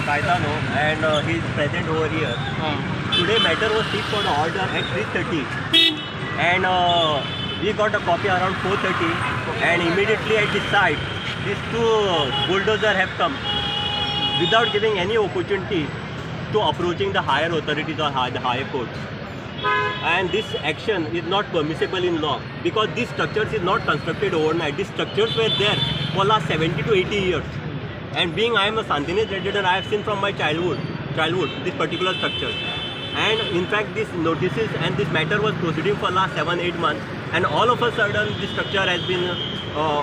Caetano, and he is present over here. Today matter was fixed for the order at 3:30, and we got a copy around 4:30, and immediately at the site, these two bulldozers have come without giving any opportunity to approaching the higher authorities or the higher courts. And this action is not permissible in law because these structures is not constructed overnight. These structures were there for last 70 to 80 years. And being I am a Santines resident, I have seen from my childhood this particular structure. And in fact, these notices and this matter was proceeding for last 7-8 months. And all of a sudden, this structure has been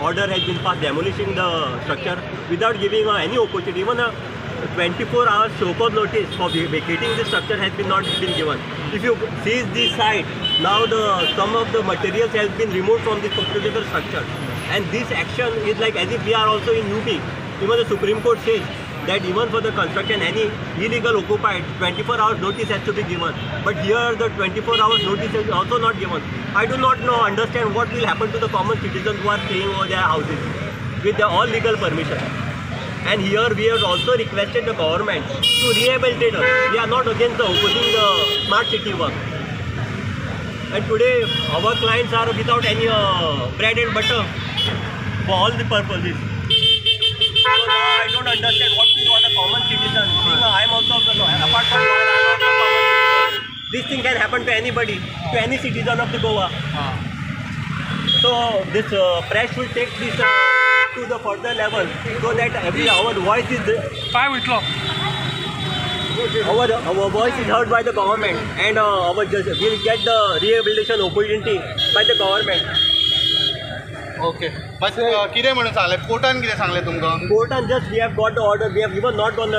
order has been passed demolishing the structure without giving any opportunity. Even a 24-hour show cause notice for vacating the structure has been not been given. If you see this site, now some of the materials has been removed from this particular structure. And this action is like as if we are also in UP. Even the Supreme Court says that even for the construction, any illegal occupied, 24 hours notice has to be given. But here the 24 hours notice is also not given. I do not understand what will happen to the common citizens who are staying over their houses with their all legal permission. And here we have also requested the government to rehabilitate us. We are not against opposing the smart city work. And today our clients are without any bread and butter for all the purposes. So I don't understand what to do on a common citizen. I am also apart from law, I am also a common citizen. This thing can happen to anybody, to any citizen of the Goa. So this press should take this to the further level so that our voice is our voice is heard by the government, and our judge will get the rehabilitation opportunity by the government. Okay. But कितें म्हणून सांगले कोर्टान कितें सांगले तुमकां? Court just we have got the order. We have even not gone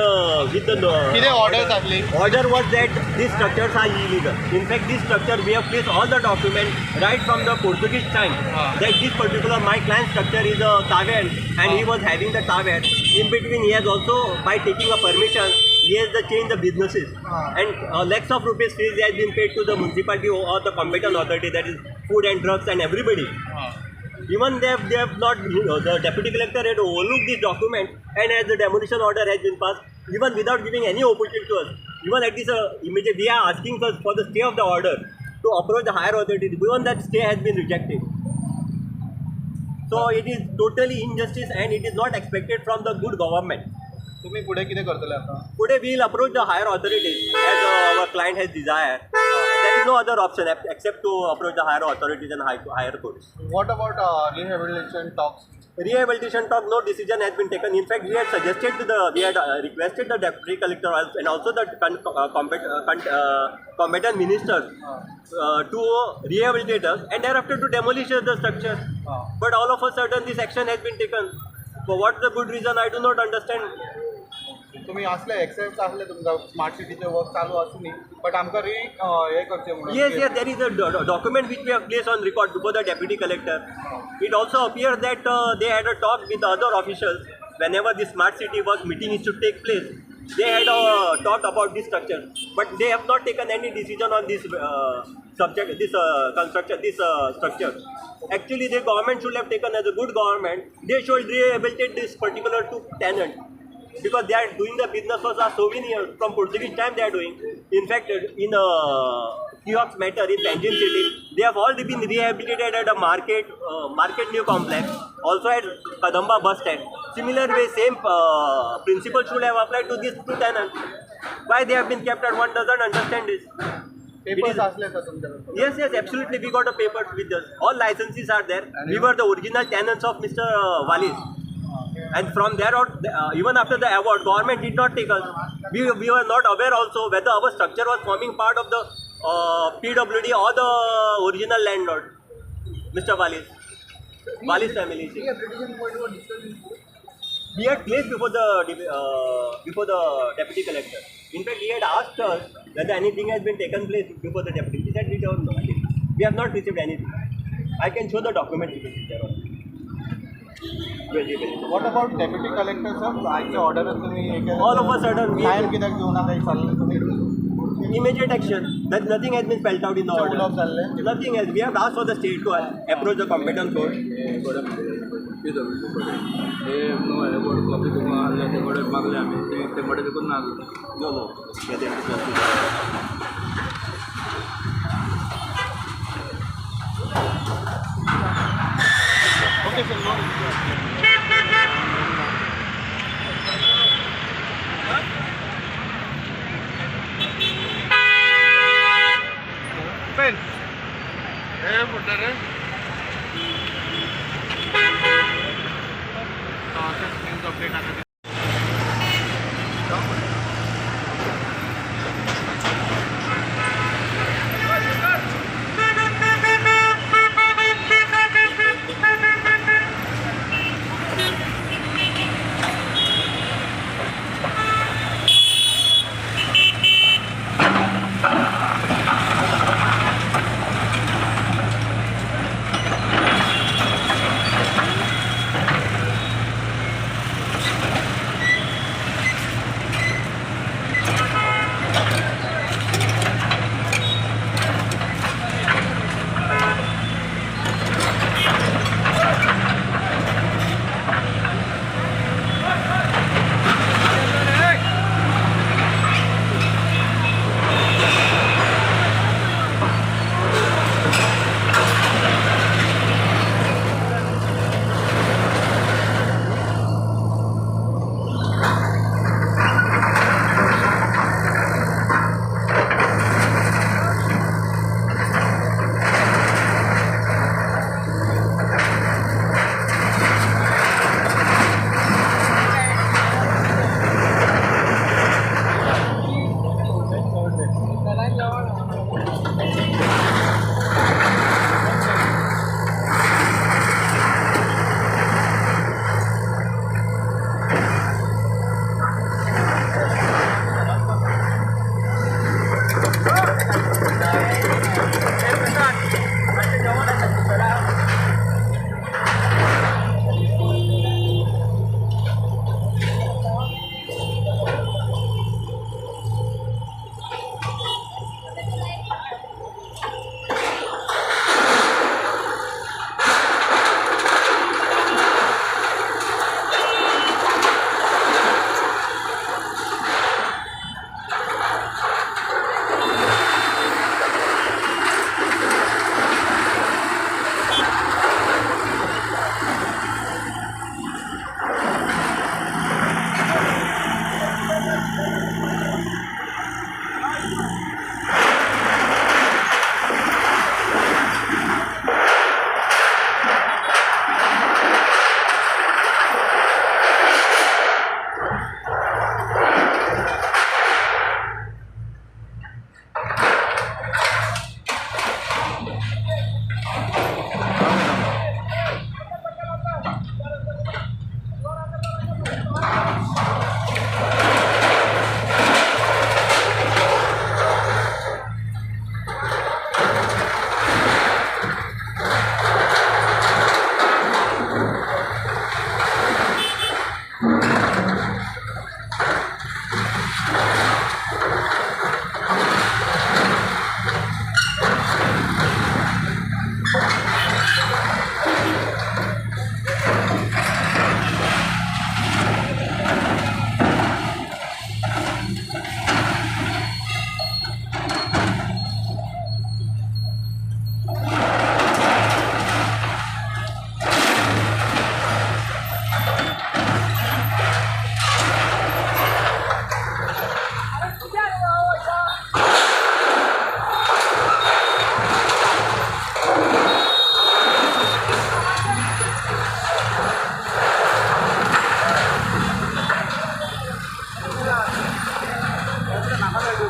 with the कितें orders आसली? Order was that these structures are illegal. In fact, this structure we have placed all the documents right from the Portuguese time that this particular my client structure is a tavern and he was having the tavern. In between, he has also by taking a permission, he has changed the businesses and lakhs of rupees fees has been paid to the municipality or the competent authority, that is food and drugs and everybody. Even they have not, the deputy collector had overlooked this document, and as the demolition order has been passed, even without giving any opportunity to us, even at this immediate, we are asking for the stay of the order to approach the higher authorities. Even that stay has been rejected. So it is totally injustice, and it is not expected from the good government. तुम्ही पुढे कितें करतले आता? Today we will approach the higher authorities as our client has desired. There is no other option except to approach the higher authorities and higher courts. What about rehabilitation talks? Rehabilitation talk, no decision has been taken. In fact, we had requested the deputy collector and also the competent minister to rehabilitate us and thereafter to demolish the structure. But all of a sudden this action has been taken. For what the good reason, I do not understand. तुम्ही असले accept असले तुमकां smart सिटीचे work चालू आसूनी but आमकां हे करचे म्हणून Yes, yes, there is a document which we have placed on record before the deputy collector. It also appears that they had a talk with the other officials whenever the smart city work meeting is to take place. They had talked about this structure, but they have not taken any decision on this subject, this construction, this structure. Actually, the government should have taken as a good government. They should rehabilitate this particular two tenant because they are doing the business for so many years. From Portuguese time they are doing. In fact, in kiosk matter in Panjim city, they have all been rehabilitated at a market new complex, also at Kadamba bus stand. Similar way, same principle should have applied to these two tenants. Why they have been kept and one doesn't understand this. Papers असले तर तुमच्याकडे Yes, yes, absolutely. We got a papers with us. All licenses are there. We were the original tenants of Mr. Walis. And from there on, even after the award, government did not take us. We were not aware also whether our structure was forming part of the PWD or the original landlord, Mr. Walis. Walis family. We had placed before the deputy collector. In fact, he had asked us whether anything has been taken place before the deputy. He said we don't know. We have not received anything. I can show the document if it is there also. What about deputy collector sir आयच्या ऑर्डरात तुम्ही हे केलं All of a sudden, we time कित्याक घेवना काही चाललें तुम्ही immediate action. That nothing has been spelled out in the order. उलोवप जाल्लें Nothing else. We have asked for the state to approach the competent court. Copy तुका आहले ते कडेन मागले आमी ते कडेन देखून ना No, no. Yeah, they have to okay sir pen हे फुटणार रे अपडेट आता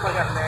करपाक जाय